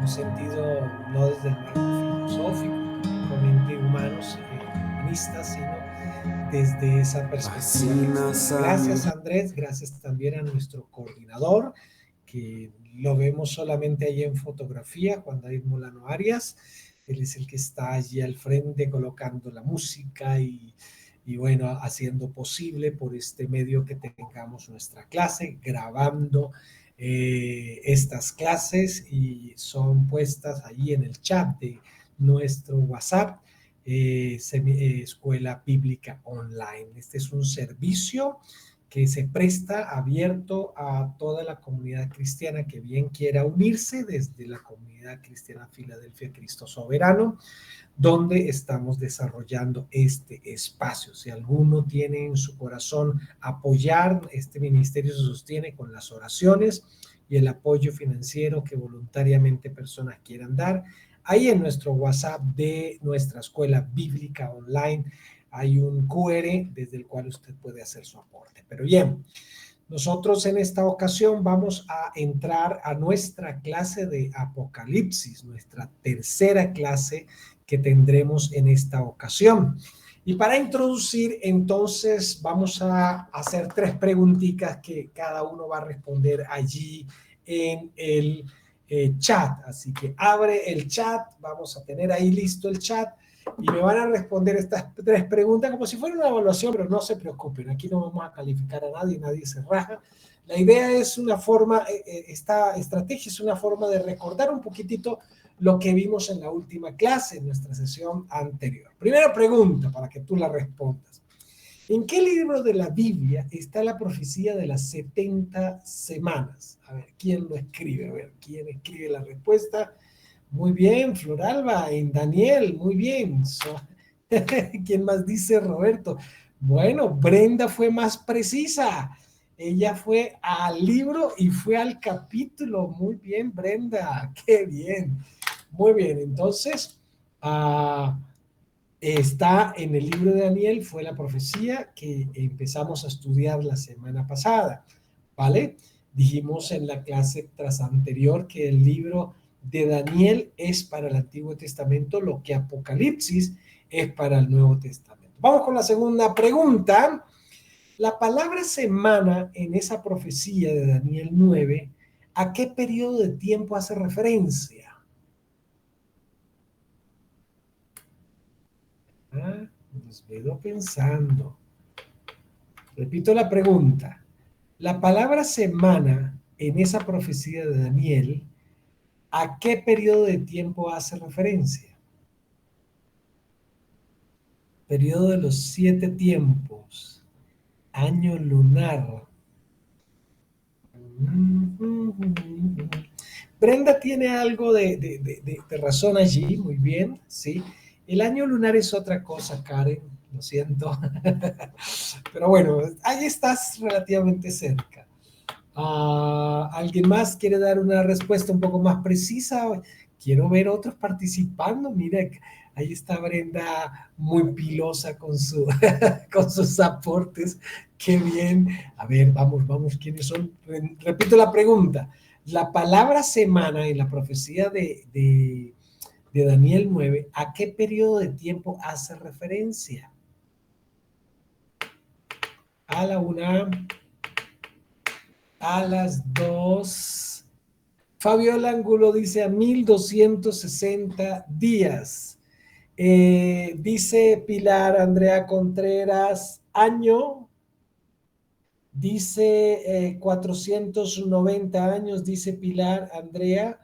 un sentido no desde el marco filosófico, puramente humanos, humanistas, sino desde esa perspectiva cristiana. Gracias, Andrés, gracias también a nuestro coordinador, que lo vemos solamente allí en fotografía, Juan David Molano Arias. Él es el que está allí al frente colocando la música y bueno, haciendo posible por este medio que tengamos nuestra clase, grabando estas clases y son puestas allí en el chat de nuestro WhatsApp, Escuela Bíblica Online. Este es un servicio que se presta abierto a toda la comunidad cristiana que bien quiera unirse desde la comunidad cristiana Filadelfia Cristo Soberano, donde estamos desarrollando este espacio. Si alguno tiene en su corazón apoyar, este ministerio se sostiene con las oraciones y el apoyo financiero que voluntariamente personas quieran dar. Ahí en nuestro WhatsApp de nuestra escuela bíblica online hay un QR desde el cual usted puede hacer su aporte. Pero bien, nosotros en esta ocasión vamos a entrar a nuestra clase de Apocalipsis, nuestra tercera clase que tendremos en esta ocasión. Y para introducir, entonces, vamos a hacer 3 preguntitas que cada uno va a responder allí en el chat. Así que abre el chat, vamos a tener ahí listo el chat y me van a responder estas 3 preguntas como si fuera una evaluación, pero no se preocupen, aquí no vamos a calificar a nadie, nadie se raja. La idea es una forma, esta estrategia es una forma de recordar un poquitito lo que vimos en la última clase, en nuestra sesión anterior. Primera pregunta para que tú la respondas. ¿En qué libro de la Biblia está la profecía de las 70 semanas? A ver, ¿quién lo escribe? A ver, ¿quién escribe la respuesta? Muy bien, Floralba, en Daniel, muy bien. ¿Quién más dice? Roberto. Bueno, Brenda fue más precisa. Ella fue al libro y fue al capítulo. Muy bien, Brenda. Qué bien. Muy bien, entonces está en el libro de Daniel, fue la profecía que empezamos a estudiar la semana pasada, ¿vale? Dijimos en la clase tras anterior que el libro de Daniel es para el Antiguo Testamento lo que Apocalipsis es para el Nuevo Testamento. Vamos con la segunda pregunta. La palabra semana en esa profecía de Daniel 9, ¿a qué periodo de tiempo hace referencia? Los veo pensando. Repito la pregunta. La palabra semana en esa profecía de Daniel, ¿a qué periodo de tiempo hace referencia? Periodo de los 7 tiempos. Año lunar. Brenda tiene algo de razón allí, muy bien, ¿sí? El año lunar es otra cosa, Karen, lo siento. Pero bueno, ahí estás relativamente cerca. ¿Alguien más quiere dar una respuesta un poco más precisa? Quiero ver otros participando. Mira, ahí está Brenda muy pilosa con, con sus aportes. Qué bien. A ver, vamos, ¿quiénes son? Repito la pregunta. La palabra semana en la profecía de Daniel 9, ¿a qué periodo de tiempo hace referencia? A la una, a las 2. Fabiola Angulo dice a 1260 días. Dice Pilar Andrea Contreras, año. Dice 490 años, dice Pilar Andrea.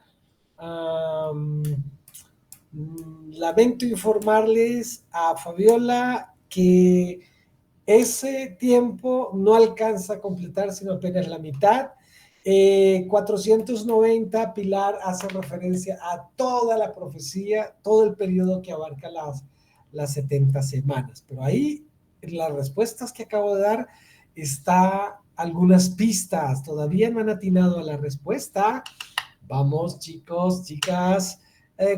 Lamento informarles a Fabiola que ese tiempo no alcanza a completar sino apenas la mitad. 490, Pilar hace referencia a toda la profecía, todo el periodo que abarca las 70 semanas. Pero ahí, en las respuestas que acabo de dar, está algunas pistas. Todavía no han atinado a la respuesta. Vamos, chicos, chicas.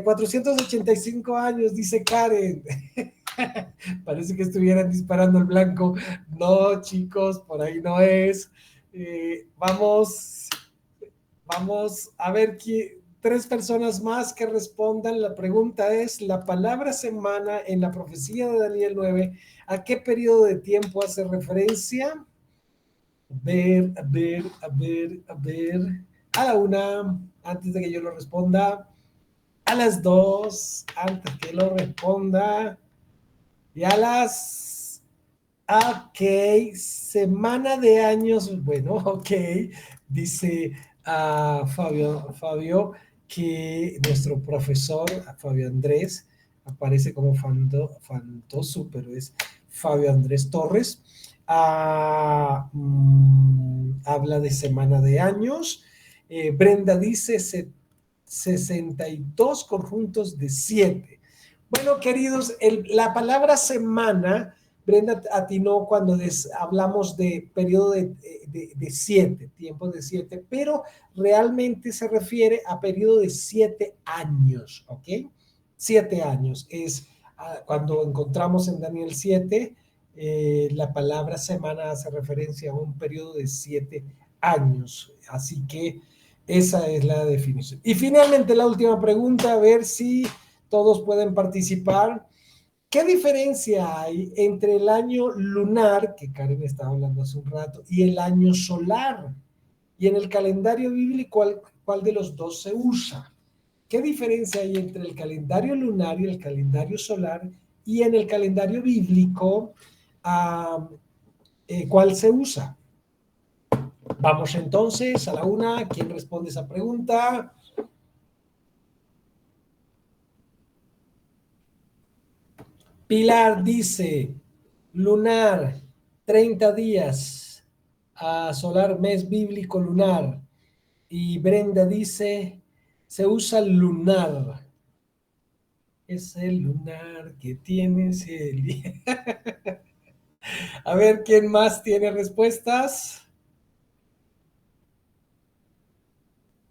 485 años, dice Karen. Parece que estuvieran disparando el blanco. No, chicos, por ahí no es. Vamos a ver 3 personas más que respondan. La pregunta es, la palabra semana en la profecía de Daniel 9, ¿a qué periodo de tiempo hace referencia? A ver. A la 1, antes de que yo lo responda. A las 2, antes que lo responda. Y a las... Ok, semana de años. Bueno, ok. Dice Fabio, que nuestro profesor, Fabio Andrés, aparece como Fantoso, pero es Fabio Andrés Torres. Habla de semana de años. Brenda dice 62 conjuntos de 7. Bueno, queridos, la palabra semana, Brenda atinó cuando hablamos de periodo de 7, tiempo de 7, pero realmente se refiere a periodo de 7 años, ¿ok? 7 años es cuando encontramos en Daniel 7, la palabra semana hace referencia a un periodo de 7 años, así que esa es la definición. Y finalmente la última pregunta, a ver si todos pueden participar. ¿Qué diferencia hay entre el año lunar, que Karen estaba hablando hace un rato, y el año solar? Y en el calendario bíblico, ¿cuál de los dos se usa? ¿Qué diferencia hay entre el calendario lunar y el calendario solar? Y en el calendario bíblico, ¿cuál se usa? Vamos entonces a la 1. ¿Quién responde esa pregunta? Pilar dice, lunar, 30 días, solar, mes bíblico lunar. Y Brenda dice, se usa lunar. Es el lunar que tienes el... A ver, ¿quién más tiene respuestas?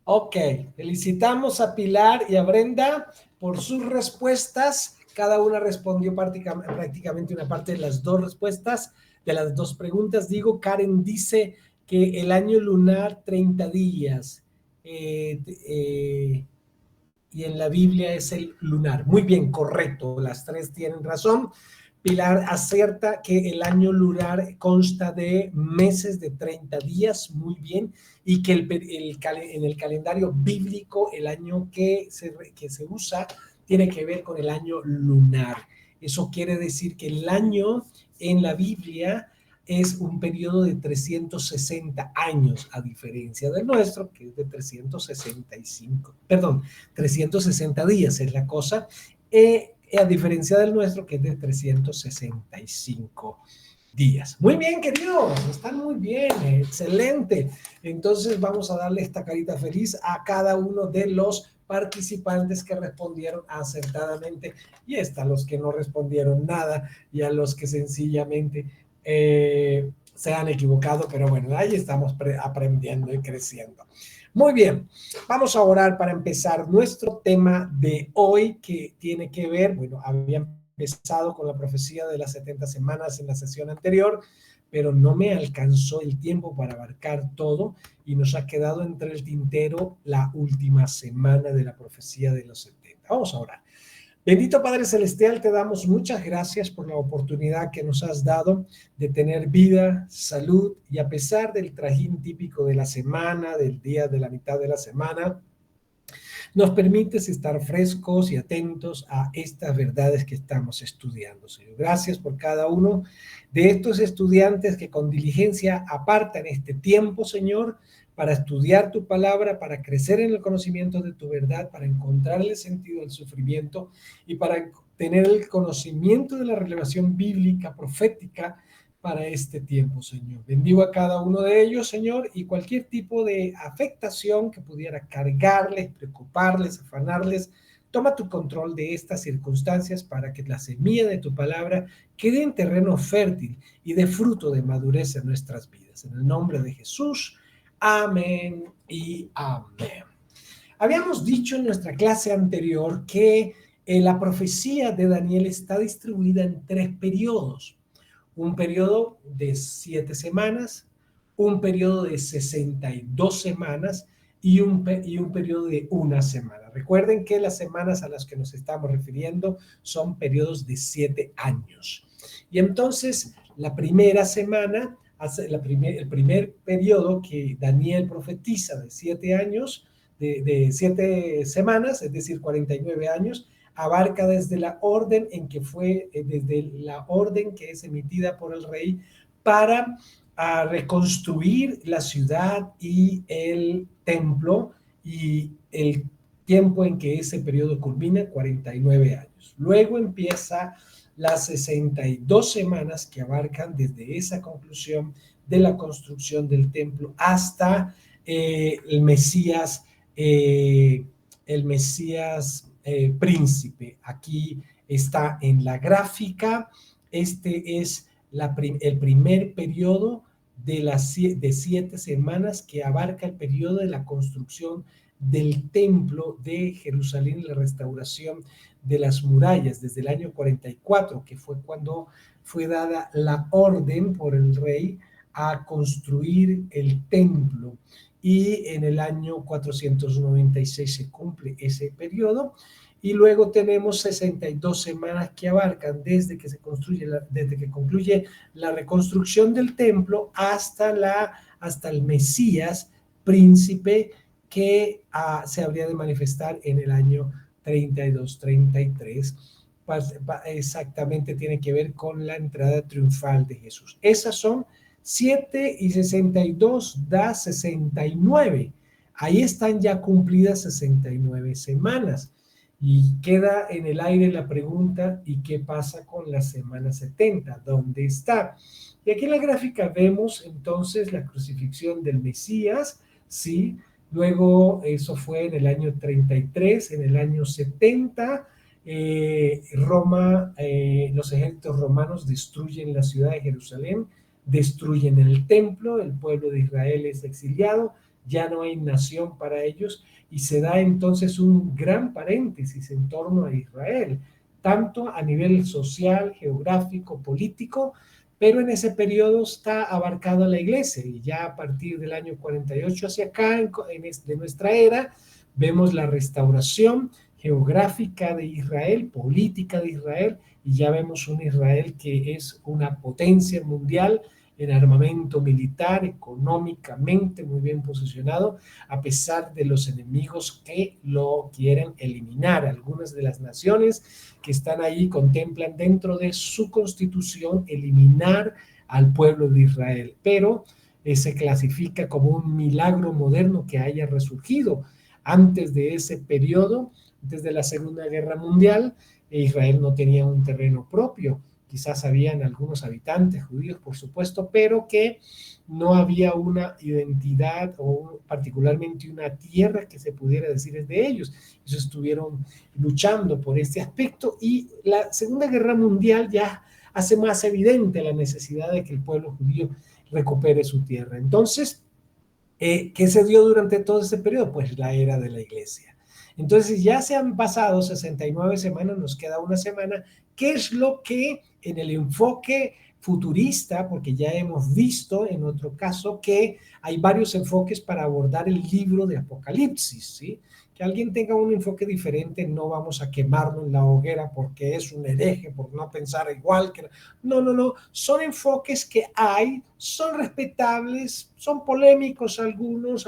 Ok, felicitamos a Pilar y a Brenda por sus respuestas. Cada una respondió prácticamente una parte de las dos respuestas, de las dos preguntas. Digo, Karen dice que el año lunar 30 días y en la Biblia es el lunar. Muy bien, correcto, las tres tienen razón. Pilar acierta que el año lunar consta de meses de 30 días, muy bien, y que en el calendario bíblico el año que se usa tiene que ver con el año lunar. Eso quiere decir que el año en la Biblia es un periodo de 360 años, a diferencia del nuestro, que es de 365, perdón, 360 días es la cosa, a diferencia del nuestro, que es de 365 días. Muy bien, queridos, están muy bien, excelente. Entonces vamos a darle esta carita feliz a cada uno de los participantes que respondieron acertadamente, y a los que no respondieron nada, y a los que sencillamente se han equivocado, pero bueno, ahí estamos aprendiendo y creciendo. Muy bien, vamos a orar para empezar nuestro tema de hoy, que tiene que ver, bueno, había empezado con la profecía de las 70 semanas en la sesión anterior, pero no me alcanzó el tiempo para abarcar todo y nos ha quedado entre el tintero la última semana de la profecía de los 70. Vamos a orar. Bendito Padre Celestial, te damos muchas gracias por la oportunidad que nos has dado de tener vida, salud, y a pesar del trajín típico de la semana, del día de la mitad de la semana, nos permites estar frescos y atentos a estas verdades que estamos estudiando, Señor. Gracias por cada uno de estos estudiantes que con diligencia apartan este tiempo, Señor, para estudiar tu palabra, para crecer en el conocimiento de tu verdad, para encontrarle sentido al sufrimiento y para tener el conocimiento de la revelación bíblica, profética, para este tiempo, Señor. Bendigo a cada uno de ellos, Señor, y cualquier tipo de afectación que pudiera cargarles, preocuparles, afanarles, toma tu control de estas circunstancias para que la semilla de tu palabra quede en terreno fértil y dé fruto de madurez en nuestras vidas. En el nombre de Jesús, amén y amén. Habíamos dicho en nuestra clase anterior que la profecía de Daniel está distribuida en 3 periodos. Un periodo de 7 semanas, un periodo de 62 semanas y un periodo de una semana. Recuerden que las semanas a las que nos estamos refiriendo son periodos de 7 años. Y entonces, la primera semana, el primer periodo que Daniel profetiza de 7 años, de 7 semanas, es decir, 49 años, abarca desde la orden en que fue, desde la orden que es emitida por el rey para reconstruir la ciudad y el templo, y el tiempo en que ese periodo culmina, 49 años. Luego empieza las 62 semanas que abarcan desde esa conclusión de la construcción del templo hasta el Mesías, príncipe. Aquí está en la gráfica. Este es el primer periodo de 7 semanas que abarca el periodo de la construcción del templo de Jerusalén y la restauración de las murallas desde el año 44, que fue cuando fue dada la orden por el rey a construir el templo, y en el año 496 se cumple ese periodo. Y luego tenemos 62 semanas que abarcan desde que desde que concluye la reconstrucción del templo hasta el Mesías príncipe, que se habría de manifestar en el año 32-33. Exactamente tiene que ver con la entrada triunfal de Jesús. Esas son 7 y 62 da 69. Ahí están ya cumplidas 69 semanas. Y queda en el aire la pregunta: ¿y qué pasa con la semana 70? ¿Dónde está? Y aquí en la gráfica vemos entonces la crucifixión del Mesías, ¿sí? Luego, eso fue en el año 33, en el año 70, los ejércitos romanos destruyen la ciudad de Jerusalén, destruyen el templo, el pueblo de Israel es exiliado, ya no hay nación para ellos, y se da entonces un gran paréntesis en torno a Israel, tanto a nivel social, geográfico, político, pero en ese periodo está abarcada la iglesia, y ya a partir del año 48 hacia acá, de nuestra era, vemos la restauración geográfica de Israel, política de Israel, y ya vemos un Israel que es una potencia mundial en armamento militar, económicamente muy bien posicionado, a pesar de los enemigos que lo quieren eliminar. Algunas de las naciones que están ahí contemplan dentro de su constitución eliminar al pueblo de Israel, pero se clasifica como un milagro moderno que haya resurgido. Antes de ese periodo, desde la Segunda Guerra Mundial, Israel no tenía un terreno propio. Quizás habían algunos habitantes judíos, por supuesto, pero que no había una identidad o particularmente una tierra que se pudiera decir es de ellos. Ellos estuvieron luchando por este aspecto, y la Segunda Guerra Mundial ya hace más evidente la necesidad de que el pueblo judío recupere su tierra. Entonces, ¿qué se dio durante todo ese periodo? Pues la era de la iglesia. Entonces ya se han pasado 69 semanas, nos queda una semana. ¿Qué es lo que en el enfoque futurista, porque ya hemos visto en otro caso que hay varios enfoques para abordar el libro de Apocalipsis, ¿sí? Que alguien tenga un enfoque diferente, no vamos a quemarlo en la hoguera porque es un hereje, por no pensar igual que... No, no, no, son enfoques que hay, son respetables, son polémicos algunos,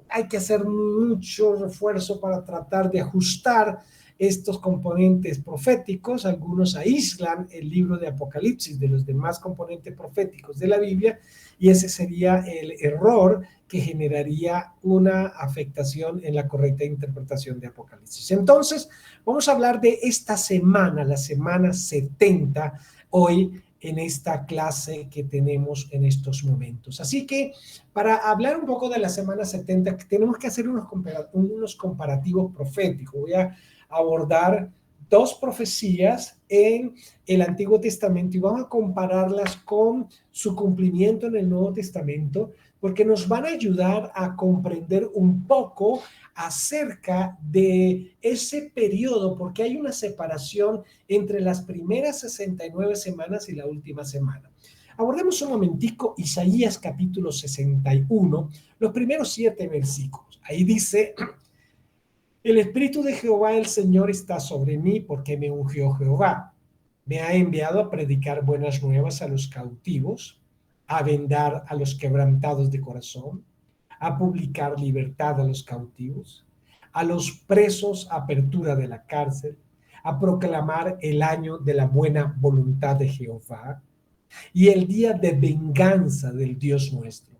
hay que hacer mucho refuerzo para tratar de ajustar estos componentes proféticos. Algunos aíslan el libro de Apocalipsis de los demás componentes proféticos de la Biblia, y ese sería el error que generaría una afectación en la correcta interpretación de Apocalipsis. Entonces, vamos a hablar de esta semana, la semana 70, hoy en esta clase que tenemos en estos momentos. Así que, para hablar un poco de la semana 70, tenemos que hacer unos comparativos proféticos. Voy a abordar dos profecías en el Antiguo Testamento y vamos a compararlas con su cumplimiento en el Nuevo Testamento, porque nos van a ayudar a comprender un poco acerca de ese periodo, porque hay una separación entre las primeras 69 semanas y la última semana. Abordemos un momentico Isaías capítulo 61, los primeros 7 versículos. Ahí dice: el Espíritu de Jehová el Señor está sobre mí porque me ungió Jehová. Me ha enviado a predicar buenas nuevas a los cautivos, a vendar a los quebrantados de corazón, a publicar libertad a los cautivos, a los presos apertura de la cárcel, a proclamar el año de la buena voluntad de Jehová y el día de venganza del Dios nuestro,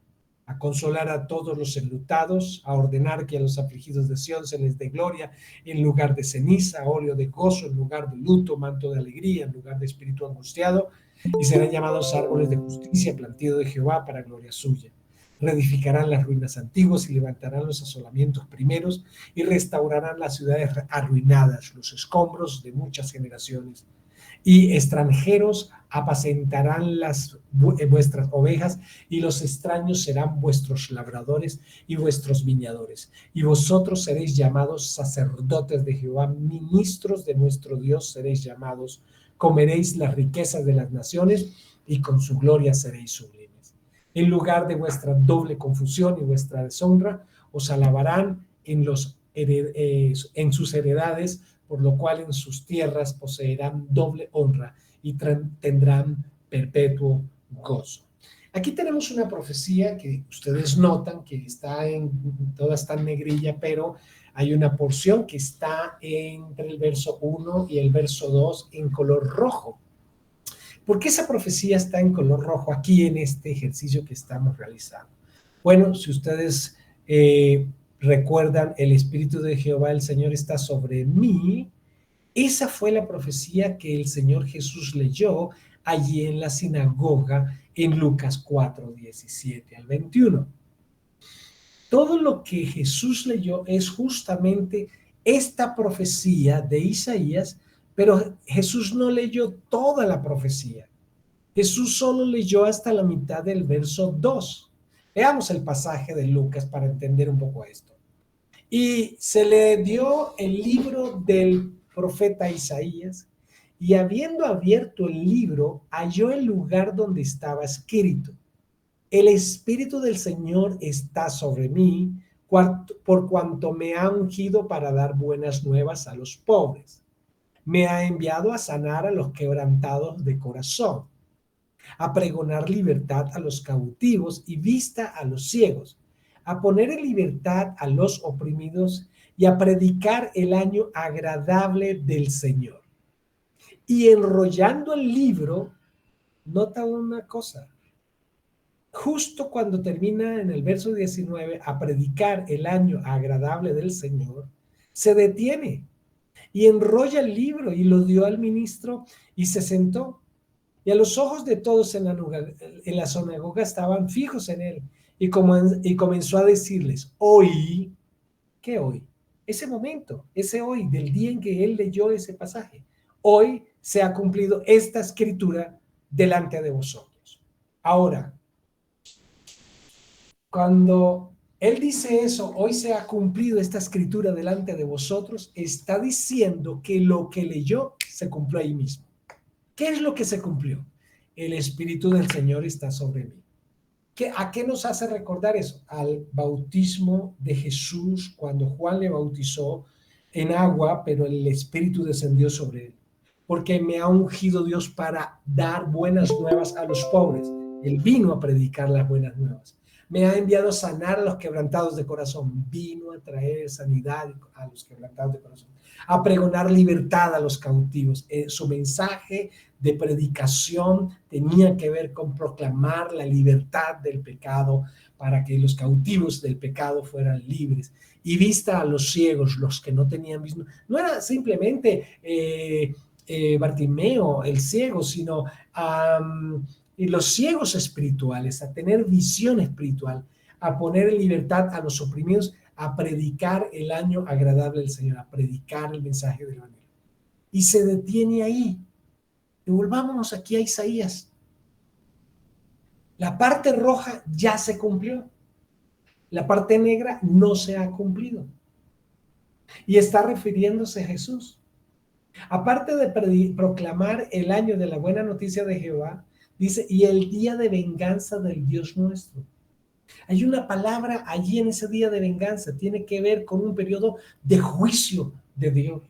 a consolar a todos los enlutados, a ordenar que a los afligidos de Sión se les dé gloria en lugar de ceniza, óleo de gozo en lugar de luto, manto de alegría en lugar de espíritu angustiado, y serán llamados árboles de justicia, plantío de Jehová para gloria suya. Reedificarán las ruinas antiguas y levantarán los asolamientos primeros y restaurarán las ciudades arruinadas, los escombros de muchas generaciones. Y extranjeros apacentarán vuestras ovejas, y los extraños serán vuestros labradores y vuestros viñadores. Y vosotros seréis llamados sacerdotes de Jehová, ministros de nuestro Dios seréis llamados. Comeréis las riquezas de las naciones, y con su gloria seréis sublimes. En lugar de vuestra doble confusión y vuestra deshonra, os alabarán en sus heredades, por lo cual en sus tierras poseerán doble honra y tendrán perpetuo gozo. Aquí tenemos una profecía que ustedes notan que está toda está en negrilla, pero hay una porción que está entre el verso 1 y el verso 2 en color rojo. ¿Por qué esa profecía está en color rojo aquí en este ejercicio que estamos realizando? Bueno, si ustedes recuerdan, el Espíritu de Jehová, el Señor, está sobre mí. Esa fue la profecía que el Señor Jesús leyó allí en la sinagoga en Lucas 4, 17 al 21. Todo lo que Jesús leyó es justamente esta profecía de Isaías, pero Jesús no leyó toda la profecía. Jesús solo leyó hasta la mitad del verso 2. Veamos el pasaje de Lucas para entender un poco esto. Y se le dio el libro del profeta Isaías, y habiendo abierto el libro, halló el lugar donde estaba escrito: el Espíritu del Señor está sobre mí, por cuanto me ha ungido para dar buenas nuevas a los pobres. Me ha enviado a sanar a los quebrantados de corazón, a pregonar libertad a los cautivos y vista a los ciegos, a poner en libertad a los oprimidos y a predicar el año agradable del Señor. Y enrollando el libro, nota una cosa: justo cuando termina en el verso 19, a predicar el año agradable del Señor, se detiene y enrolla el libro y lo dio al ministro y se sentó. Y a los ojos de todos en la sinagoga estaban fijos en él. Y comenzó a decirles: hoy, ¿qué hoy? Ese momento, ese hoy, del día en que él leyó ese pasaje. Hoy se ha cumplido esta escritura delante de vosotros. Ahora, cuando él dice eso, hoy se ha cumplido esta escritura delante de vosotros, está diciendo que lo que leyó se cumplió ahí mismo. ¿Qué es lo que se cumplió? El Espíritu del Señor está sobre mí. ¿A qué nos hace recordar eso? Al bautismo de Jesús, cuando Juan le bautizó en agua, pero el Espíritu descendió sobre él. Porque me ha ungido Dios para dar buenas nuevas a los pobres. Él vino a predicar las buenas nuevas. Me ha enviado a sanar a los quebrantados de corazón. Vino a traer sanidad a los quebrantados de corazón. A pregonar libertad a los cautivos. Su mensaje de predicación tenía que ver con proclamar la libertad del pecado para que los cautivos del pecado fueran libres. Y vista a los ciegos, los que no tenían visto. No era simplemente Bartimeo, el ciego, sino y los ciegos espirituales, a tener visión espiritual, a poner en libertad a los oprimidos, a predicar el año agradable del Señor, a predicar el mensaje del Evangelio. Y se detiene ahí. Y volvámonos aquí a Isaías. La parte roja ya se cumplió. La parte negra no se ha cumplido. Y está refiriéndose a Jesús. Aparte de proclamar el año de la buena noticia de Jehová, Dice, y el día de venganza del Dios nuestro. Hay una palabra allí en ese día de venganza, tiene que ver con un periodo de juicio de Dios.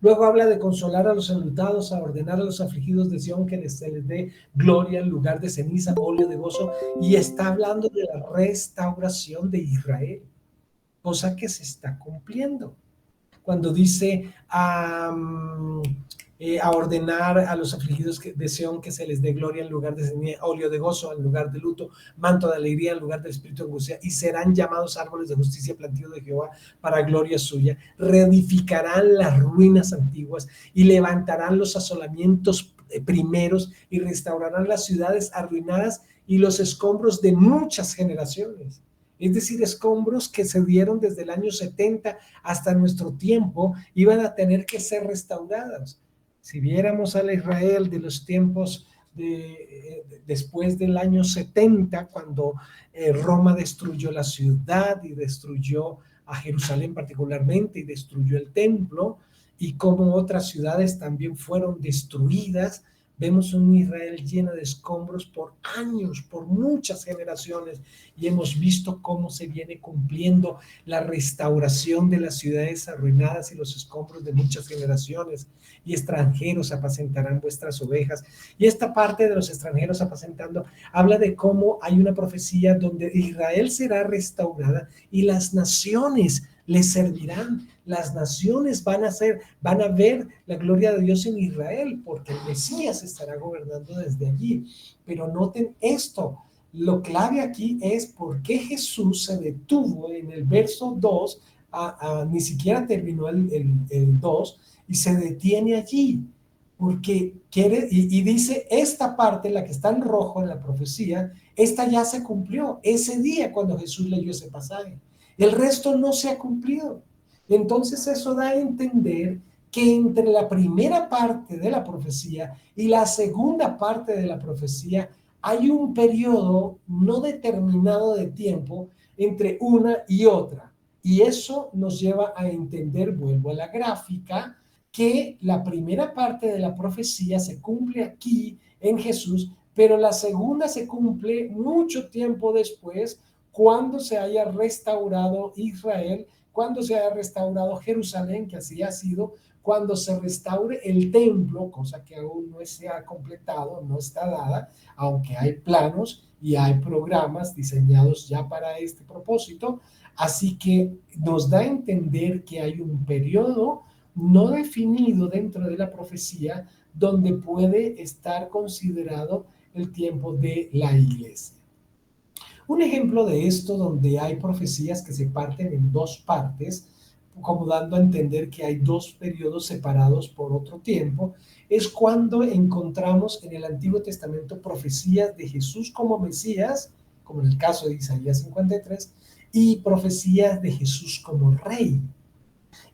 Luego habla de consolar a los enlutados, a ordenar a los afligidos de Sión que se les dé gloria en lugar de ceniza, óleo de gozo, y está hablando de la restauración de Israel, cosa que se está cumpliendo. Cuando dice a ordenar a los afligidos de Sión que se les dé gloria en lugar de ceniza, óleo de gozo en lugar de luto, manto de alegría en lugar del espíritu de angustia, y serán llamados árboles de justicia plantíos de Jehová para gloria suya. Reedificarán las ruinas antiguas y levantarán los asolamientos primeros y restaurarán las ciudades arruinadas y los escombros de muchas generaciones. Es decir, escombros que se dieron desde el año 70 hasta nuestro tiempo, iban a tener que ser restauradas. Si viéramos a la Israel de los tiempos después del año 70, cuando Roma destruyó la ciudad y destruyó a Jerusalén particularmente y destruyó el templo, y como otras ciudades también fueron destruidas, vemos un Israel lleno de escombros por años, por muchas generaciones, y hemos visto cómo se viene cumpliendo la restauración de las ciudades arruinadas y los escombros de muchas generaciones. Y extranjeros apacentarán vuestras ovejas. Y esta parte de los extranjeros apacentando habla de cómo hay una profecía donde Israel será restaurada y las naciones les servirán. Las naciones van a ver la gloria de Dios en Israel, porque el Mesías estará gobernando desde allí. Pero noten esto, lo clave aquí es por qué Jesús se detuvo en el verso 2, ni siquiera terminó el 2, y se detiene allí, porque quiere, y dice, esta parte, la que está en rojo en la profecía, esta ya se cumplió ese día cuando Jesús leyó ese pasaje. El resto no se ha cumplido. Entonces eso da a entender que entre la primera parte de la profecía y la segunda parte de la profecía hay un periodo no determinado de tiempo entre una y otra. Y eso nos lleva a entender, vuelvo a la gráfica, que la primera parte de la profecía se cumple aquí en Jesús, pero la segunda se cumple mucho tiempo después, cuando se haya restaurado Israel, cuando se haya restaurado Jerusalén, que así ha sido, cuando se restaure el templo, cosa que aún no se ha completado, no está dada, aunque hay planos y hay programas diseñados ya para este propósito. Así que nos da a entender que hay un periodo no definido dentro de la profecía donde puede estar considerado el tiempo de la iglesia. Un ejemplo de esto donde hay profecías que se parten en dos partes, como dando a entender que hay dos periodos separados por otro tiempo, es cuando encontramos en el Antiguo Testamento profecías de Jesús como Mesías, como en el caso de Isaías 53, y profecías de Jesús como Rey.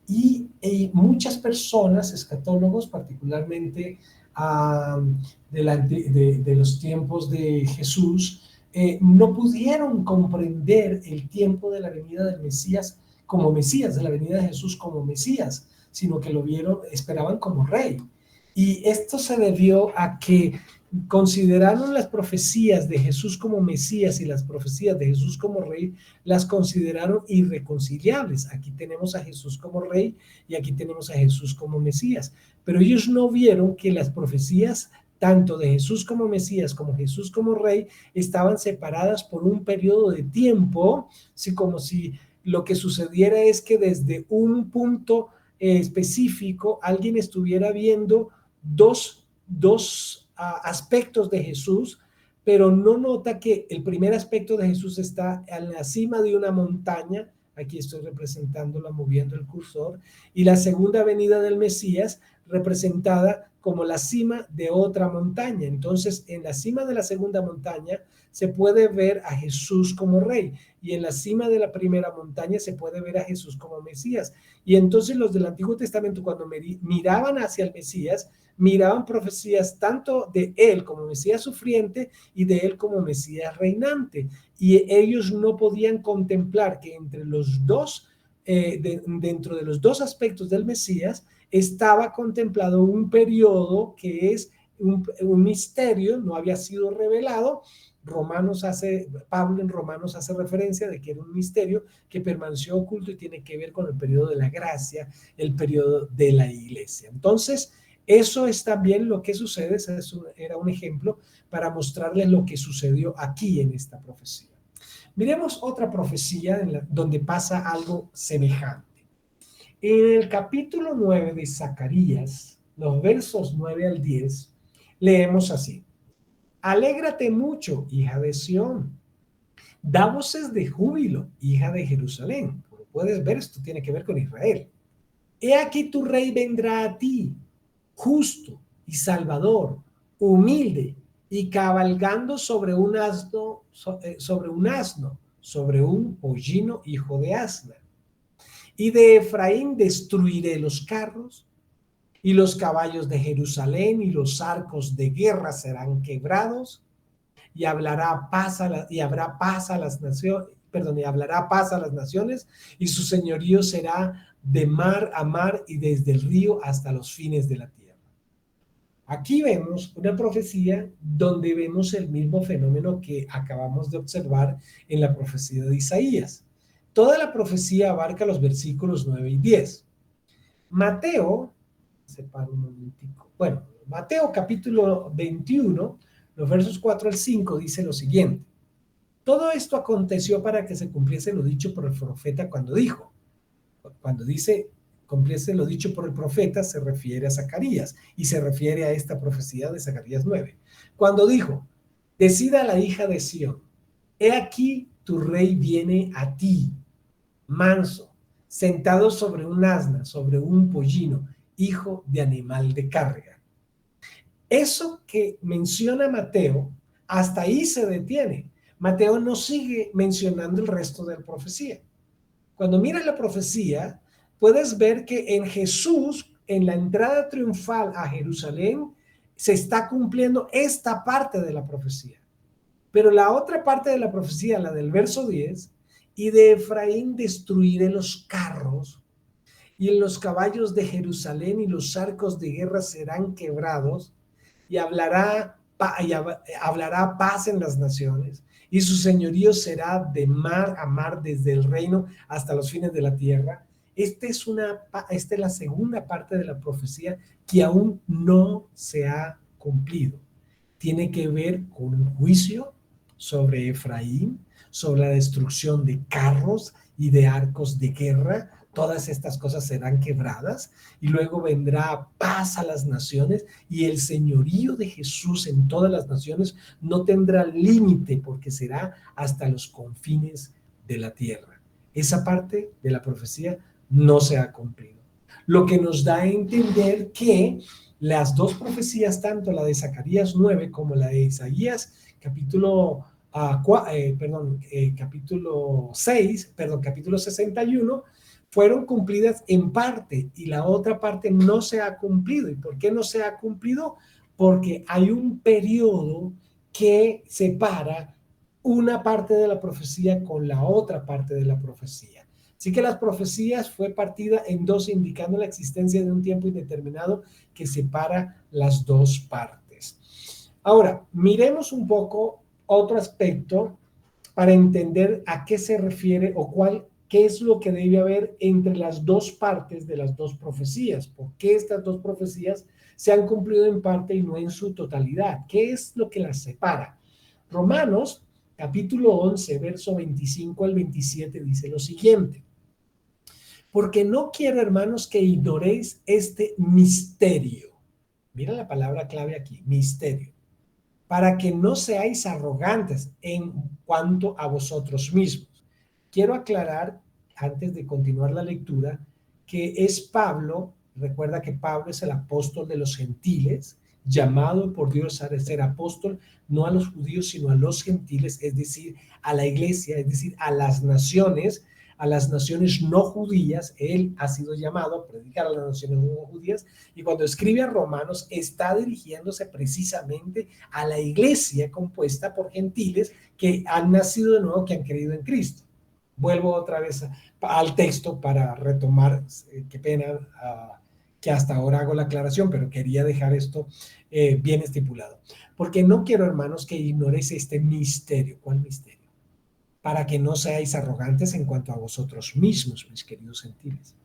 Y muchas personas, escatólogos, particularmente de los tiempos de Jesús, no pudieron comprender el tiempo de la venida del Mesías como Mesías, de la venida de Jesús como Mesías, sino que lo vieron, esperaban como rey. Y esto se debió a que consideraron las profecías de Jesús como Mesías y las profecías de Jesús como Rey, las consideraron irreconciliables. Aquí tenemos a Jesús como Rey y aquí tenemos a Jesús como Mesías. Pero ellos no vieron que las profecías tanto de Jesús como Mesías como Jesús como Rey estaban separadas por un periodo de tiempo, así como si lo que sucediera es que desde un punto específico alguien estuviera viendo dos aspectos de Jesús, pero no nota que el primer aspecto de Jesús está en la cima de una montaña, aquí estoy representándola moviendo el cursor, y la segunda venida del Mesías representada como la cima de otra montaña. Entonces, en la cima de la segunda montaña se puede ver a Jesús como rey, y en la cima de la primera montaña se puede ver a Jesús como Mesías. Y entonces los del Antiguo Testamento, cuando miraban hacia el Mesías, miraban profecías tanto de él como Mesías sufriente y de él como Mesías reinante. Y ellos no podían contemplar que entre los dos, dentro de los dos aspectos del Mesías, estaba contemplado un periodo que es un misterio, no había sido revelado. Pablo en Romanos hace referencia de que era un misterio que permaneció oculto y tiene que ver con el periodo de la gracia, el periodo de la iglesia. Entonces, eso es también lo que sucede. Era un ejemplo para mostrarles lo que sucedió aquí en esta profecía. Miremos otra profecía donde pasa algo semejante. En el capítulo 9 de Zacarías, los versos 9 al 10, leemos así: Alégrate mucho, hija de Sión. Da voces de júbilo, hija de Jerusalén. Como puedes ver, esto tiene que ver con Israel. He aquí tu rey vendrá a ti, justo y salvador, humilde y cabalgando sobre un asno, sobre un pollino hijo de asna. Y de Efraín destruiré los carros y los caballos de Jerusalén, y los arcos de guerra serán quebrados, y habrá paz a las naciones, y hablará paz a las naciones, y su señorío será de mar a mar y desde el río hasta los fines de la tierra. Aquí vemos una profecía donde vemos el mismo fenómeno que acabamos de observar en la profecía de Isaías. Toda la profecía abarca los versículos 9 y 10. Mateo, separo un momentico. Bueno, Mateo capítulo 21, los versos 4 al 5 dice lo siguiente: Todo esto aconteció para que se cumpliese lo dicho por el profeta cuando dice cumpliese lo dicho por el profeta, se refiere a Zacarías y se refiere a esta profecía de Zacarías 9. Cuando dijo: Decida la hija de Sión, he aquí tu rey viene a ti, manso, sentado sobre un asna, sobre un pollino, hijo de animal de carga. Eso que menciona Mateo, hasta ahí se detiene. Mateo no sigue mencionando el resto de la profecía. Cuando miras la profecía, puedes ver que en Jesús, en la entrada triunfal a Jerusalén, se está cumpliendo esta parte de la profecía. Pero la otra parte de la profecía, la del verso 10, y de Efraín destruiré los carros, y en los caballos de Jerusalén y los arcos de guerra serán quebrados, y hablará paz en las naciones, y su señorío será de mar a mar, desde el reino hasta los fines de la tierra. Esta es la segunda parte de la profecía que aún no se ha cumplido. Tiene que ver con un juicio sobre Efraín, sobre la destrucción de carros y de arcos de guerra. Todas estas cosas serán quebradas y luego vendrá paz a las naciones, y el señorío de Jesús en todas las naciones no tendrá límite, porque será hasta los confines de la tierra. Esa parte de la profecía no se ha cumplido. Lo que nos da a entender que las dos profecías, tanto la de Zacarías 9 como la de Isaías capítulo 61, fueron cumplidas en parte, y la otra parte no se ha cumplido. ¿Y por qué no se ha cumplido? Porque hay un periodo que separa una parte de la profecía con la otra parte de la profecía. Así que las profecías fue partida en dos, indicando la existencia de un tiempo indeterminado que separa las dos partes. Ahora, miremos un poco otro aspecto para entender a qué se refiere o qué es lo que debe haber entre las dos partes de las dos profecías. ¿Por qué estas dos profecías se han cumplido en parte y no en su totalidad? ¿Qué es lo que las separa? Romanos, capítulo 11, verso 25 al 27, dice lo siguiente: Porque no quiero, hermanos, que ignoréis este misterio. Mira la palabra clave aquí, misterio. Para que no seáis arrogantes en cuanto a vosotros mismos. Quiero aclarar, antes de continuar la lectura, que es Pablo. Recuerda que Pablo es el apóstol de los gentiles, llamado por Dios a ser apóstol, no a los judíos, sino a los gentiles, es decir, a la iglesia, es decir, a las naciones no judías. Él ha sido llamado a predicar a las naciones no judías, y cuando escribe a Romanos está dirigiéndose precisamente a la iglesia compuesta por gentiles que han nacido de nuevo, que han creído en Cristo. Vuelvo otra vez al texto para retomar, qué pena, que hasta ahora hago la aclaración, pero quería dejar esto bien estipulado. Porque no quiero, hermanos, que ignoréis este misterio. ¿Cuál misterio? Para que no seáis arrogantes en cuanto a vosotros mismos, mis queridos gentiles.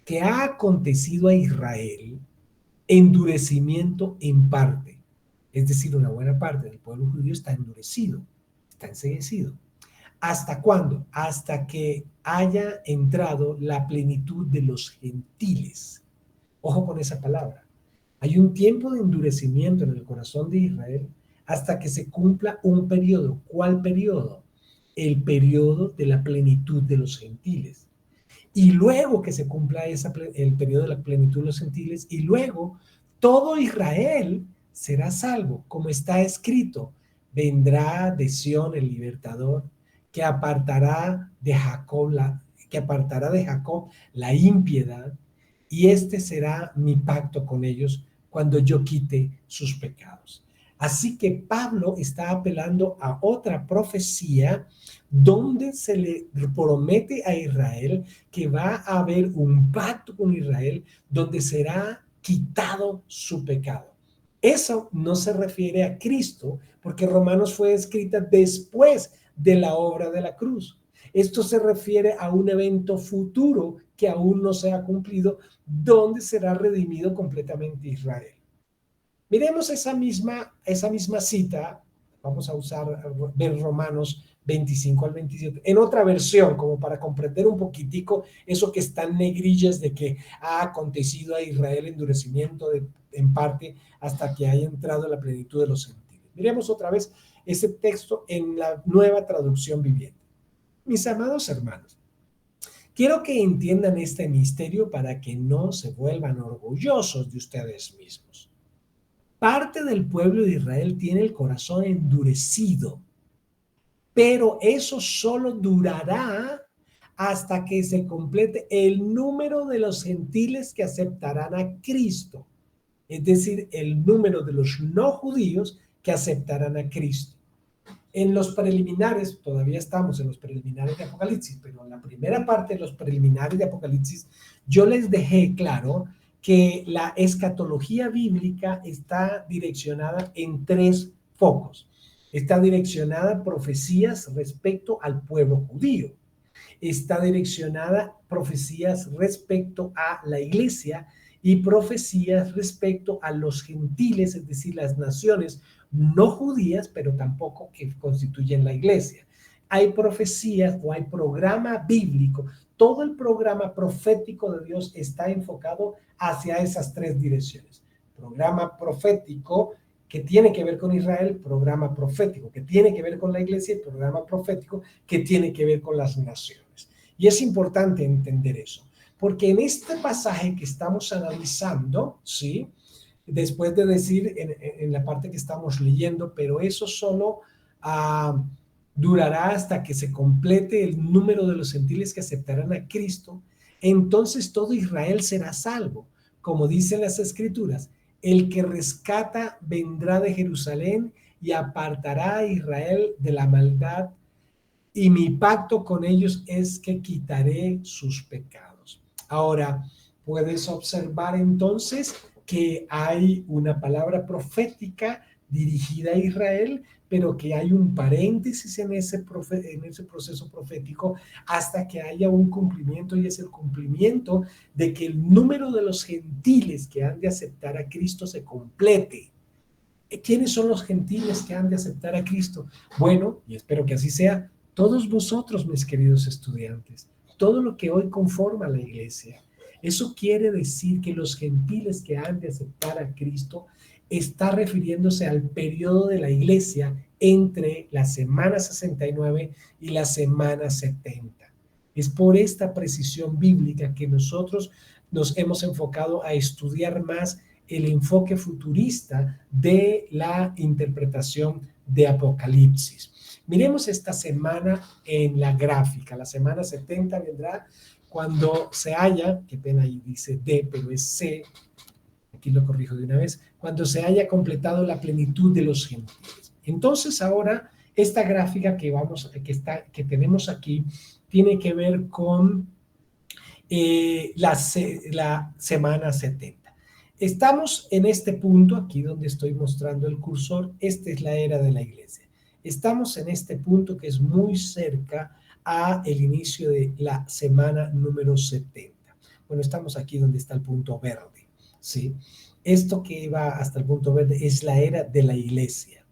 Que ha acontecido a Israel endurecimiento en parte. Es decir, una buena parte del pueblo judío está endurecido, está enceguecido. ¿Hasta cuándo? Hasta que haya entrado la plenitud de los gentiles. Ojo con esa palabra. Hay un tiempo de endurecimiento en el corazón de Israel hasta que se cumpla un periodo. ¿Cuál periodo? El periodo de la plenitud de los gentiles. Y luego que se cumpla el periodo de la plenitud de los gentiles, y luego todo Israel será salvo, como está escrito: vendrá de Sión el libertador, que apartará de Jacob la impiedad, y este será mi pacto con ellos cuando yo quite sus pecados. Así que Pablo está apelando a otra profecía donde se le promete a Israel que va a haber un pacto con Israel donde será quitado su pecado. Eso no se refiere a Cristo, porque Romanos fue escrita después de la obra de la cruz. Esto se refiere a un evento futuro que aún no se ha cumplido, donde será redimido completamente Israel. Miremos esa misma cita. Vamos a ver Romanos 25 al 27, en otra versión, como para comprender un poquitico eso que están negrillas de que ha acontecido a Israel endurecimiento en parte hasta que haya entrado la plenitud de los gentiles. Miremos otra vez ese texto en la Nueva Traducción Viviente. Mis amados hermanos, quiero que entiendan este misterio para que no se vuelvan orgullosos de ustedes mismos. Parte del pueblo de Israel tiene el corazón endurecido, pero eso solo durará hasta que se complete el número de los gentiles que aceptarán a Cristo, es decir, el número de los no judíos que aceptarán a Cristo. En los preliminares, todavía estamos en los preliminares de Apocalipsis, pero en la primera parte de los preliminares de Apocalipsis, yo les dejé claro que la escatología bíblica está direccionada en tres focos. Está direccionada a profecías respecto al pueblo judío. Está direccionada a profecías respecto a la iglesia y profecías respecto a los gentiles, es decir, las naciones no judías, pero tampoco que constituyen la iglesia. Hay profecías o hay programa bíblico. Todo el programa profético de Dios está enfocado hacia esas tres direcciones. Programa profético que tiene que ver con Israel, programa profético que tiene que ver con la iglesia y programa profético que tiene que ver con las naciones. Y es importante entender eso, porque en este pasaje que estamos analizando, ¿sí?, después de decir en la parte que estamos leyendo, pero eso solo durará hasta que se complete el número de los gentiles que aceptarán a Cristo, entonces todo Israel será salvo. Como dicen las Escrituras, el que rescata vendrá de Jerusalén y apartará a Israel de la maldad, y mi pacto con ellos es que quitaré sus pecados. Ahora, puedes observar entonces que hay una palabra profética dirigida a Israel, pero que hay un paréntesis en ese proceso profético hasta que haya un cumplimiento, y es el cumplimiento de que el número de los gentiles que han de aceptar a Cristo se complete. ¿Quiénes son los gentiles que han de aceptar a Cristo? Bueno, y espero que así sea, todos vosotros, mis queridos estudiantes, todo lo que hoy conforma la iglesia. Eso quiere decir que los gentiles que han de aceptar a Cristo está refiriéndose al periodo de la iglesia entre la semana 69 y la semana 70. Es por esta precisión bíblica que nosotros nos hemos enfocado a estudiar más el enfoque futurista de la interpretación de Apocalipsis. Miremos esta semana en la gráfica. La semana 70 vendrá cuando se haya, qué pena ahí dice D, pero es C, aquí lo corrijo de una vez, cuando se haya completado la plenitud de los gentiles. Entonces ahora esta gráfica que tenemos aquí tiene que ver con la semana 70. Estamos en este punto, aquí donde estoy mostrando el cursor, esta es la era de la iglesia. Estamos en este punto que es muy cerca a el inicio de la semana número 70. Bueno, estamos aquí donde está el punto verde, ¿sí? Esto que va hasta el punto verde es la era de la iglesia.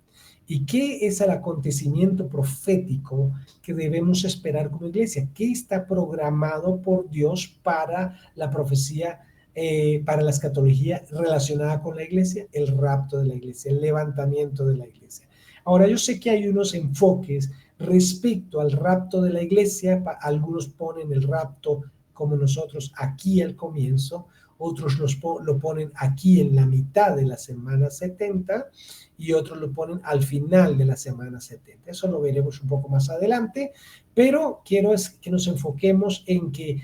¿Y qué es el acontecimiento profético que debemos esperar como iglesia? ¿Qué está programado por Dios para la profecía, para la escatología relacionada con la iglesia? El rapto de la iglesia, el levantamiento de la iglesia. Ahora, yo sé que hay unos enfoques respecto al rapto de la iglesia. Algunos ponen el rapto como nosotros aquí al comienzo, otros lo ponen aquí en la mitad de la semana 70 y otros lo ponen al final de la semana 70. Eso lo veremos un poco más adelante, pero quiero es que nos enfoquemos en que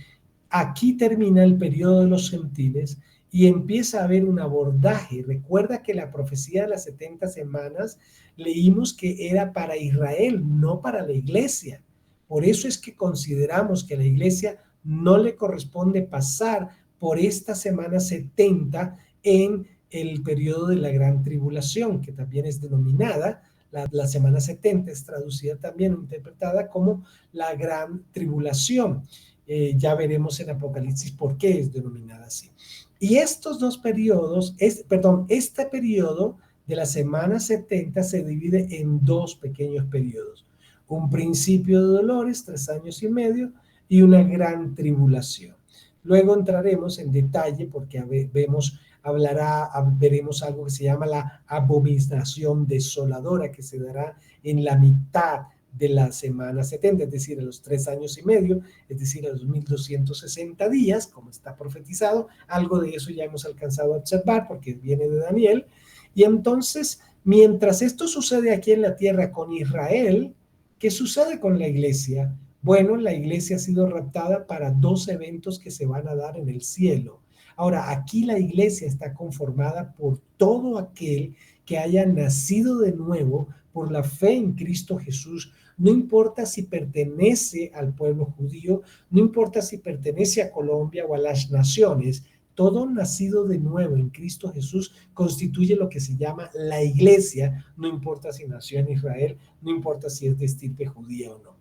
aquí termina el periodo de los gentiles y empieza a haber un abordaje. Recuerda que la profecía de las 70 semanas leímos que era para Israel, no para la iglesia. Por eso es que consideramos que a la iglesia no le corresponde pasar por esta semana 70 en el periodo de la gran tribulación, que también es denominada, la semana 70 es traducida también, interpretada como la gran tribulación. Ya veremos en Apocalipsis por qué es denominada así. Y estos dos periodos, este periodo de la semana 70 se divide en dos pequeños periodos. Un principio de dolores, 3 años y medio, y una gran tribulación. Luego entraremos en detalle porque veremos algo que se llama la abominación desoladora que se dará en la mitad de la semana 70, es decir, a los 3 años y medio, es decir, a los 1260 días, como está profetizado. Algo de eso ya hemos alcanzado a observar porque viene de Daniel. Y entonces, mientras esto sucede aquí en la tierra con Israel, ¿qué sucede con la iglesia? Bueno, la iglesia ha sido raptada para dos eventos que se van a dar en el cielo. Ahora, aquí la iglesia está conformada por todo aquel que haya nacido de nuevo por la fe en Cristo Jesús. No importa si pertenece al pueblo judío, no importa si pertenece a Colombia o a las naciones, todo nacido de nuevo en Cristo Jesús constituye lo que se llama la iglesia, no importa si nació en Israel, no importa si es de estirpe judía o no.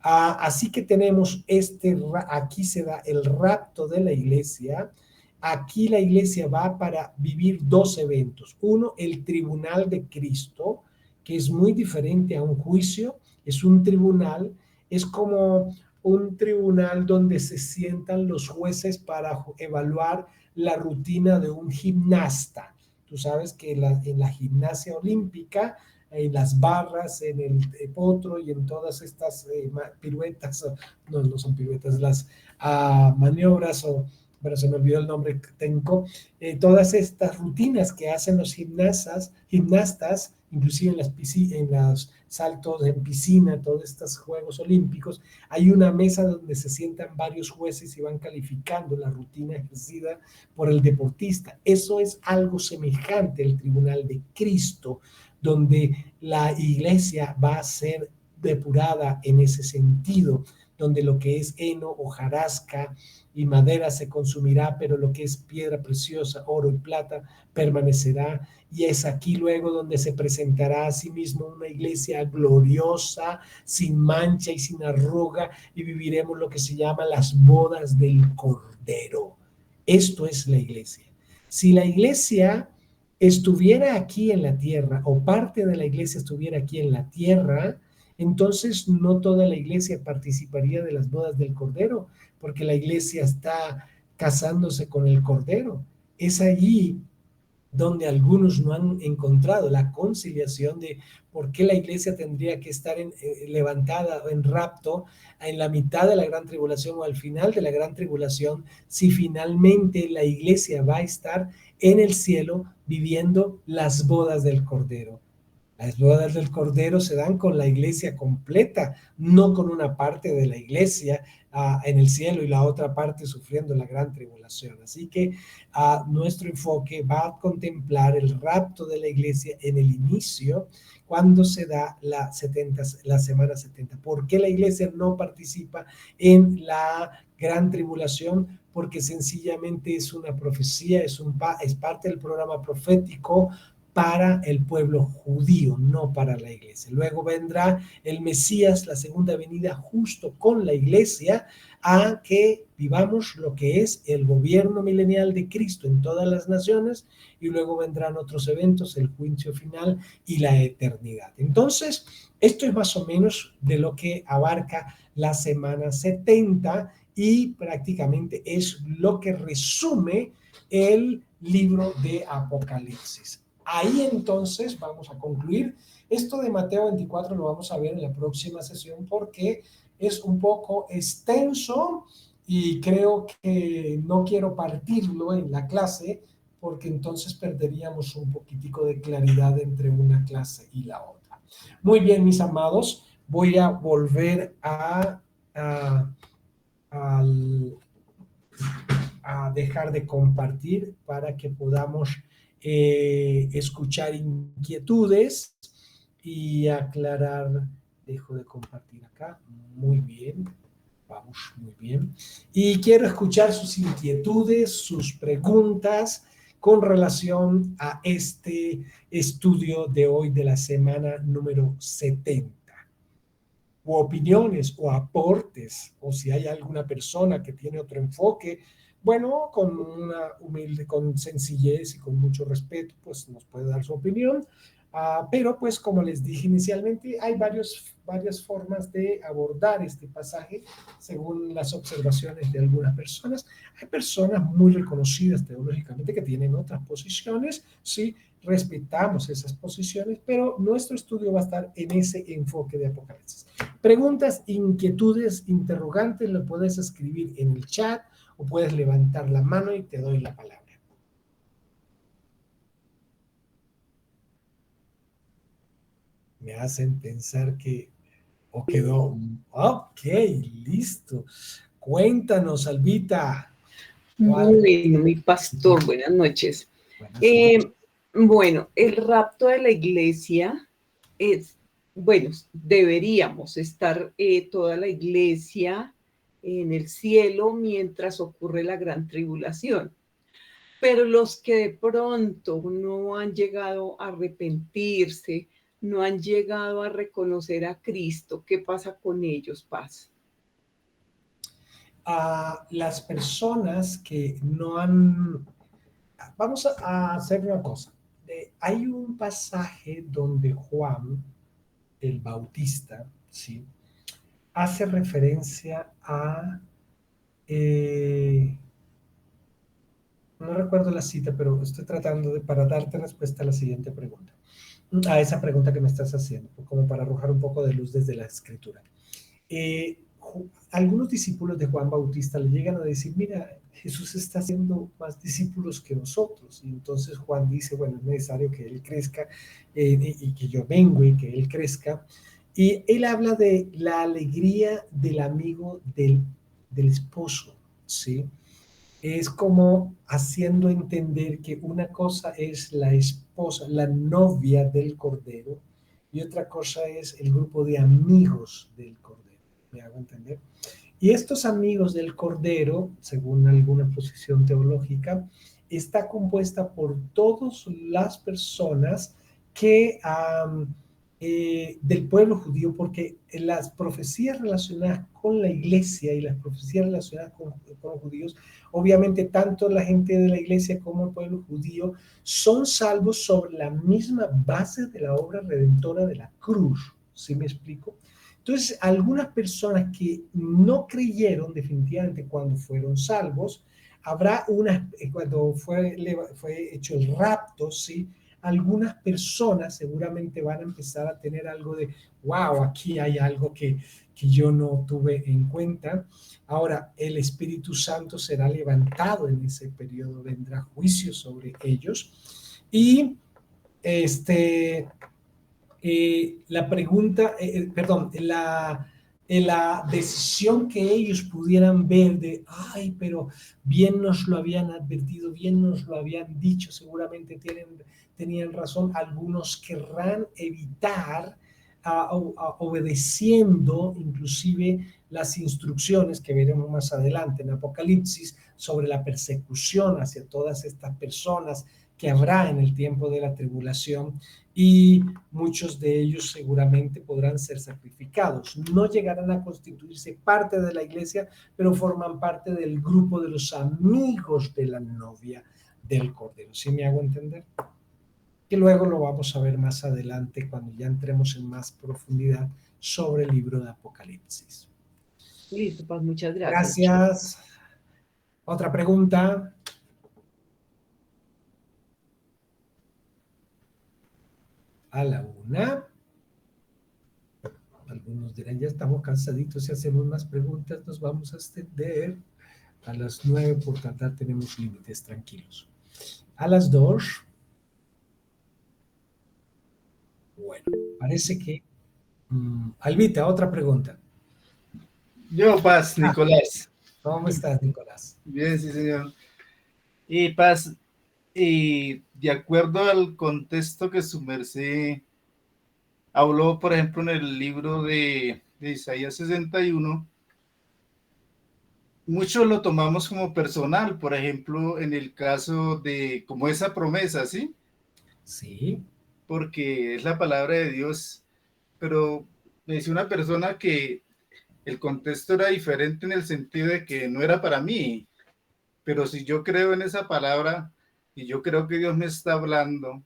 Así que tenemos aquí se da el rapto de la iglesia. Aquí la iglesia va para vivir dos eventos. Uno, el tribunal de Cristo, que es muy diferente a un juicio. Es un tribunal, es como un tribunal donde se sientan los jueces para evaluar la rutina de un gimnasta. Tú sabes que en la gimnasia olímpica, en las barras, en el potro y en todas estas piruetas, no son piruetas, las maniobras pero se me olvidó el nombre técnico, todas estas rutinas que hacen los gimnastas, inclusive en los saltos en piscina, todos estos Juegos Olímpicos, hay una mesa donde se sientan varios jueces y van calificando la rutina ejercida por el deportista. Eso es algo semejante al tribunal de Cristo, donde la iglesia va a ser depurada en ese sentido, donde lo que es heno, hojarasca y madera se consumirá, pero lo que es piedra preciosa, oro y plata, permanecerá. Y es aquí luego donde se presentará a sí mismo una iglesia gloriosa, sin mancha y sin arruga, y viviremos lo que se llama las bodas del Cordero. Esto es la iglesia. Si la iglesia estuviera aquí en la tierra, o parte de la iglesia estuviera aquí en la tierra, entonces no toda la iglesia participaría de las bodas del Cordero, porque la iglesia está casándose con el Cordero. Es allí donde algunos no han encontrado la conciliación de por qué la iglesia tendría que estar levantada en rapto en la mitad de la gran tribulación o al final de la gran tribulación, si finalmente la iglesia va a estar en el cielo viviendo las bodas del Cordero. Las bodas del Cordero se dan con la iglesia completa, no con una parte de la iglesia en el cielo y la otra parte sufriendo la gran tribulación. Así que nuestro enfoque va a contemplar el rapto de la iglesia en el inicio, cuando se da la semana 70. ¿Por qué la iglesia no participa en la gran tribulación? porque sencillamente es una profecía, es parte del programa profético para el pueblo judío, no para la iglesia. Luego vendrá el Mesías, la segunda venida, justo con la iglesia, a que vivamos lo que es el gobierno milenial de Cristo en todas las naciones, y luego vendrán otros eventos, el juicio final y la eternidad. Entonces, esto es más o menos de lo que abarca la semana 70 y prácticamente es lo que resume el libro de Apocalipsis. Ahí entonces vamos a concluir. Esto de Mateo 24 lo vamos a ver en la próxima sesión porque es un poco extenso y creo que no quiero partirlo en la clase porque entonces perderíamos un poquitico de claridad entre una clase y la otra. Muy bien, mis amados, voy a volver al, a dejar de compartir para que podamos escuchar inquietudes y aclarar. Dejo de compartir acá. Muy bien. Vamos, muy bien. Y quiero escuchar sus inquietudes, sus preguntas con relación a este estudio de hoy de la semana número 70. O opiniones o aportes, o si hay alguna persona que tiene otro enfoque, bueno, con una humilde, con sencillez y con mucho respeto, pues nos puede dar su opinión. Pero pues como les dije inicialmente, hay varias formas de abordar este pasaje según las observaciones de algunas personas. Hay personas muy reconocidas teológicamente que tienen otras posiciones, sí, respetamos esas posiciones, pero nuestro estudio va a estar en ese enfoque de Apocalipsis. Preguntas, inquietudes, interrogantes, lo puedes escribir en el chat o puedes levantar la mano y te doy la palabra. Me hacen pensar que o quedó. Ok, listo. Cuéntanos, Albita. Bueno, mi pastor, buenas noches. Buenas noches. Bueno, el rapto de la iglesia es, bueno, deberíamos estar toda la iglesia en el cielo mientras ocurre la gran tribulación. Pero los que de pronto no han llegado a arrepentirse, no han llegado a reconocer a Cristo, ¿qué pasa con ellos, Paz? A las personas que no han. Vamos a hacer una cosa. Hay un pasaje donde Juan el Bautista, ¿sí?, hace referencia a. No recuerdo la cita, pero estoy tratando para darte respuesta a la siguiente pregunta. A esa pregunta que me estás haciendo, como para arrojar un poco de luz desde la escritura. Algunos discípulos de Juan Bautista le llegan a decir, mira, Jesús está haciendo más discípulos que nosotros. Y entonces Juan dice, bueno, es necesario que él crezca y que yo vengo y que él crezca. Y él habla de la alegría del amigo del esposo, ¿sí? Es como haciendo entender que una cosa es la esposa, la novia del Cordero, y otra cosa es el grupo de amigos del Cordero. ¿Me hago entender? Y estos amigos del Cordero, según alguna posición teológica, está compuesta por todas las personas que del pueblo judío, porque las profecías relacionadas con la iglesia y las profecías relacionadas con judíos, obviamente tanto la gente de la iglesia como el pueblo judío son salvos sobre la misma base de la obra redentora de la cruz. ¿Sí me explico? Entonces, algunas personas que no creyeron definitivamente cuando fueron salvos, habrá unas, cuando fue hecho el rapto, ¿sí?, algunas personas seguramente van a empezar a tener algo de, wow, aquí hay algo que yo no tuve en cuenta. Ahora, el Espíritu Santo será levantado en ese periodo, vendrá juicio sobre ellos. Y la pregunta, perdón, la decisión que ellos pudieran ver de, ay, pero bien nos lo habían advertido, bien nos lo habían dicho, seguramente tenían razón, algunos querrán evitar obedeciendo inclusive las instrucciones que veremos más adelante en Apocalipsis sobre la persecución hacia todas estas personas que habrá en el tiempo de la tribulación, y muchos de ellos seguramente podrán ser sacrificados. No llegarán a constituirse parte de la iglesia, pero forman parte del grupo de los amigos de la novia del Cordero. ¿Sí me hago entender? Que luego lo vamos a ver más adelante cuando ya entremos en más profundidad sobre el libro de Apocalipsis. Listo, Paz, muchas gracias. Gracias. Otra pregunta. A la 1. Algunos dirán, ya estamos cansaditos, si hacemos más preguntas nos vamos a extender. A las 9 por tratar tenemos límites, tranquilos. A las 2. Bueno, parece que... Albita, otra pregunta. Yo, Paz, Nicolás. ¿Cómo estás, Nicolás? Bien, sí, señor. Y Paz, y de acuerdo al contexto que su merced habló, por ejemplo, en el libro de Isaías 61, muchos lo tomamos como personal, por ejemplo, en el caso de como esa promesa, ¿sí? Sí. Porque es la palabra de Dios, pero me decía una persona que el contexto era diferente en el sentido de que no era para mí, pero si yo creo en esa palabra y yo creo que Dios me está hablando,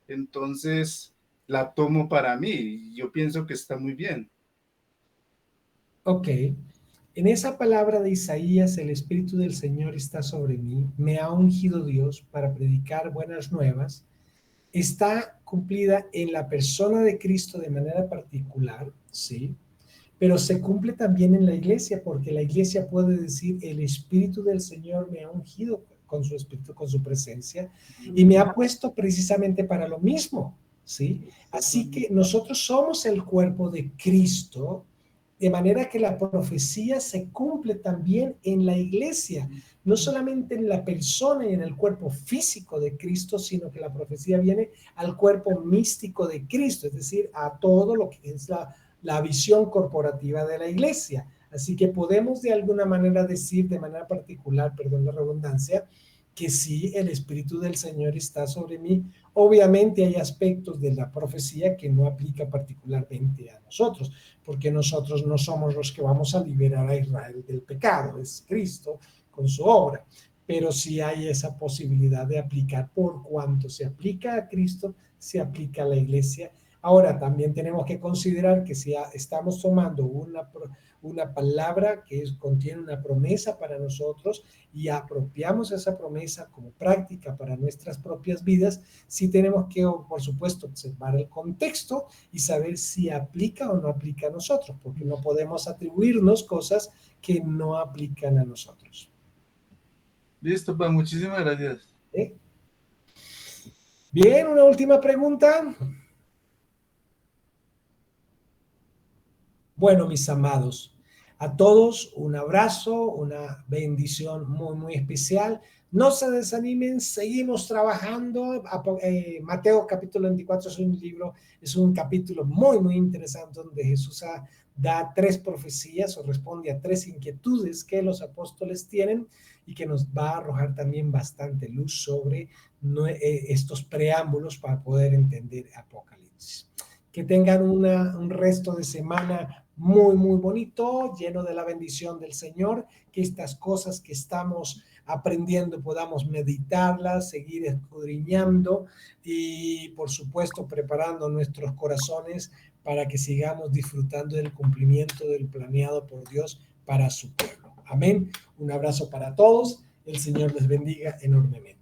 entonces la tomo para mí y yo pienso que está muy bien. Ok. En esa palabra de Isaías, el Espíritu del Señor está sobre mí, me ha ungido Dios para predicar buenas nuevas, está cumplida en la persona de Cristo de manera particular, ¿sí? Pero se cumple también en la iglesia, porque la iglesia puede decir, el Espíritu del Señor me ha ungido con su Espíritu, con su presencia, y me ha puesto precisamente para lo mismo, ¿sí? Así que nosotros somos el cuerpo de Cristo, de manera que la profecía se cumple también en la iglesia, no solamente en la persona y en el cuerpo físico de Cristo, sino que la profecía viene al cuerpo místico de Cristo, es decir, a todo lo que es la visión corporativa de la iglesia. Así que podemos de alguna manera decir, de manera particular, perdón la redundancia, que sí, el Espíritu del Señor está sobre mí. Obviamente hay aspectos de la profecía que no aplica particularmente a nosotros, porque nosotros no somos los que vamos a liberar a Israel del pecado, es Cristo con su obra. Pero sí hay esa posibilidad de aplicar, por cuanto se aplica a Cristo, se aplica a la iglesia. Ahora, también tenemos que considerar que si estamos tomando una palabra que contiene una promesa para nosotros y apropiamos esa promesa como práctica para nuestras propias vidas, sí tenemos que, por supuesto, observar el contexto y saber si aplica o no aplica a nosotros, porque no podemos atribuirnos cosas que no aplican a nosotros. Listo, pues muchísimas gracias. ¿Eh? Bien, una última pregunta. Bueno, mis amados, a todos un abrazo, una bendición muy, muy especial. No se desanimen, seguimos trabajando. Mateo capítulo 24 es un libro, es un capítulo muy, muy interesante donde Jesús da 3 profecías o responde a 3 inquietudes que los apóstoles tienen y que nos va a arrojar también bastante luz sobre estos preámbulos para poder entender Apocalipsis. Que tengan un resto de semana muy, muy bonito, lleno de la bendición del Señor, que estas cosas que estamos aprendiendo podamos meditarlas, seguir escudriñando y, por supuesto, preparando nuestros corazones para que sigamos disfrutando del cumplimiento del planeado por Dios para su pueblo. Amén. Un abrazo para todos. El Señor les bendiga enormemente.